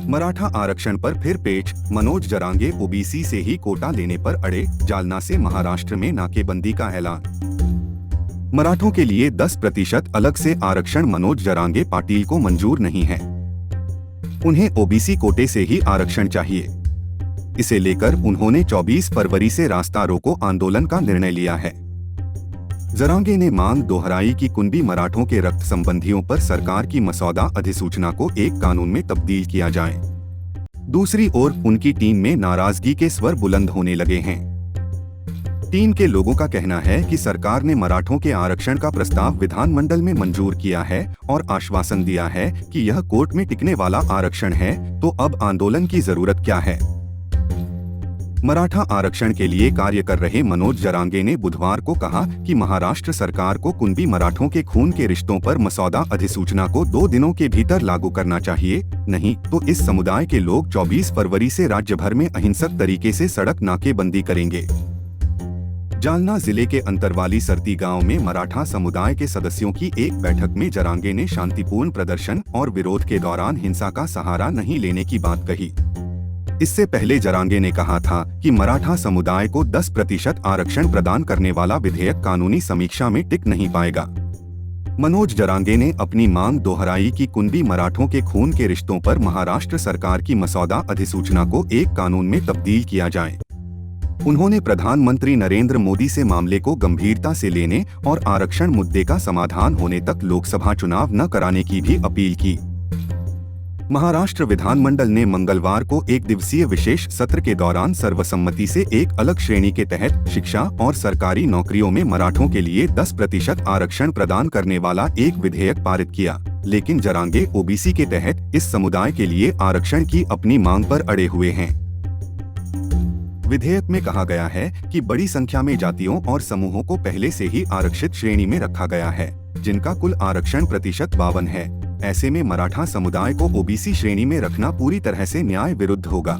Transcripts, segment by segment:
मराठा आरक्षण पर फिर पेच, मनोज जरांगे ओबीसी से ही कोटा लेने पर अड़े, जालना से महाराष्ट्र में नाकेबंदी का ऐलान। मराठों के लिए 10% अलग से आरक्षण मनोज जरांगे पाटिल को मंजूर नहीं है। उन्हें ओबीसी कोटे से ही आरक्षण चाहिए। इसे लेकर उन्होंने 24 फरवरी से रास्ता रोको आंदोलन का निर्णय लिया है। जरांगे ने मांग दोहराई कि कुंबी मराठों के रक्त संबंधियों पर सरकार की मसौदा अधिसूचना को एक कानून में तब्दील किया जाए। दूसरी ओर उनकी टीम में नाराजगी के स्वर बुलंद होने लगे हैं। टीम के लोगों का कहना है कि सरकार ने मराठों के आरक्षण का प्रस्ताव विधानमंडल में मंजूर किया है और आश्वासन दिया है कि यह कोर्ट में टिकने वाला आरक्षण है, तो अब आंदोलन की जरूरत क्या है। मराठा आरक्षण के लिए कार्य कर रहे मनोज जरांगे ने बुधवार को कहा कि महाराष्ट्र सरकार को कुंबी मराठों के खून के रिश्तों पर मसौदा अधिसूचना को 2 दिनों के भीतर लागू करना चाहिए, नहीं तो इस समुदाय के लोग 24 फरवरी से राज्य भर में अहिंसक तरीके से सड़क नाकेबंदी करेंगे। जालना जिले के अंतरवाली सरती गांव में मराठा समुदाय के सदस्यों की एक बैठक में जरांगे ने शांतिपूर्ण प्रदर्शन और विरोध के दौरान हिंसा का सहारा नहीं लेने की बात कही। इससे पहले जरांगे ने कहा था कि मराठा समुदाय को 10% आरक्षण प्रदान करने वाला विधेयक कानूनी समीक्षा में टिक नहीं पाएगा। मनोज जरांगे ने अपनी मांग दोहराई कि कुंबी मराठों के खून के रिश्तों पर महाराष्ट्र सरकार की मसौदा अधिसूचना को एक कानून में तब्दील किया जाए। उन्होंने प्रधानमंत्री नरेंद्र मोदी से मामले को गंभीरता से लेने और आरक्षण मुद्दे का समाधान होने तक लोकसभा चुनाव न कराने की भी अपील की। महाराष्ट्र विधानमंडल ने मंगलवार को एक दिवसीय विशेष सत्र के दौरान सर्वसम्मति से एक अलग श्रेणी के तहत शिक्षा और सरकारी नौकरियों में मराठों के लिए 10% आरक्षण प्रदान करने वाला एक विधेयक पारित किया, लेकिन जरांगे ओबीसी के तहत इस समुदाय के लिए आरक्षण की अपनी मांग पर अड़े हुए हैं। विधेयक में कहा गया है कि बड़ी संख्या में जातियों और समूहों को पहले से ही आरक्षित श्रेणी में रखा गया है, जिनका कुल आरक्षण प्रतिशत 52 है। ऐसे में मराठा समुदाय को ओबीसी श्रेणी में रखना पूरी तरह से न्याय विरुद्ध होगा।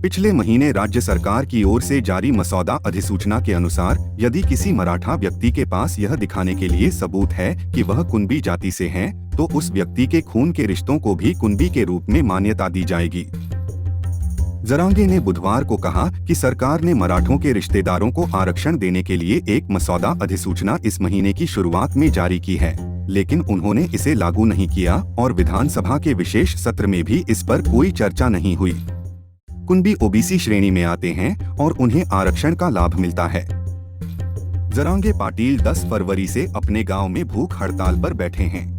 पिछले महीने राज्य सरकार की ओर से जारी मसौदा अधिसूचना के अनुसार यदि किसी मराठा व्यक्ति के पास यह दिखाने के लिए सबूत है कि वह कुंबी जाति से है, तो उस व्यक्ति के खून के रिश्तों को भी कुंबी के रूप में मान्यता दी जाएगी। जरांगे ने बुधवार को कहा कि सरकार ने मराठों के रिश्तेदारों को आरक्षण देने के लिए एक मसौदा अधिसूचना इस महीने की शुरुआत में जारी की है, लेकिन उन्होंने इसे लागू नहीं किया और विधानसभा के विशेष सत्र में भी इस पर कोई चर्चा नहीं हुई। कुंबी ओबीसी श्रेणी में आते हैं और उन्हें आरक्षण का लाभ मिलता है। जरांगे पाटिल 10 फरवरी से अपने गांव में भूख हड़ताल पर बैठे हैं।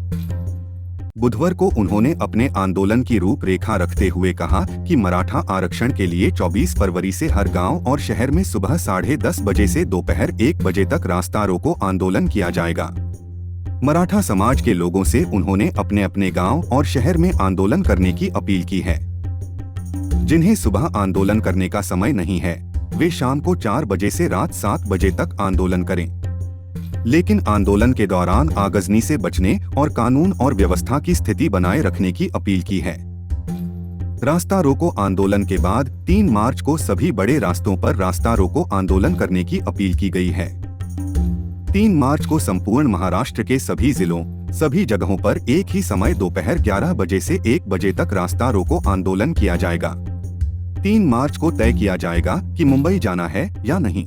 बुधवार को उन्होंने अपने आंदोलन की रूपरेखा रखते हुए कहा कि मराठा आरक्षण के लिए 24 फरवरी से हर गांव और शहर में सुबह 10:30 बजे से दोपहर 1 बजे तक रास्ता रोको आंदोलन किया जाएगा। मराठा समाज के लोगों से उन्होंने अपने अपने गांव और शहर में आंदोलन करने की अपील की है। जिन्हें सुबह आंदोलन करने का समय नहीं है, वे शाम को 4 बजे से रात 7 बजे तक आंदोलन करें, लेकिन आंदोलन के दौरान आगजनी से बचने और कानून और व्यवस्था की स्थिति बनाए रखने की अपील की है। रास्ता रोको आंदोलन के बाद 3 मार्च को सभी बड़े रास्तों पर रास्ता रोको आंदोलन करने की अपील की गई है। 3 मार्च को संपूर्ण महाराष्ट्र के सभी जिलों, सभी जगहों पर एक ही समय दोपहर 11 बजे से 1 बजे तक रास्ता रोको आंदोलन किया जाएगा। 3 मार्च को तय किया जाएगा कि मुंबई जाना है या नहीं।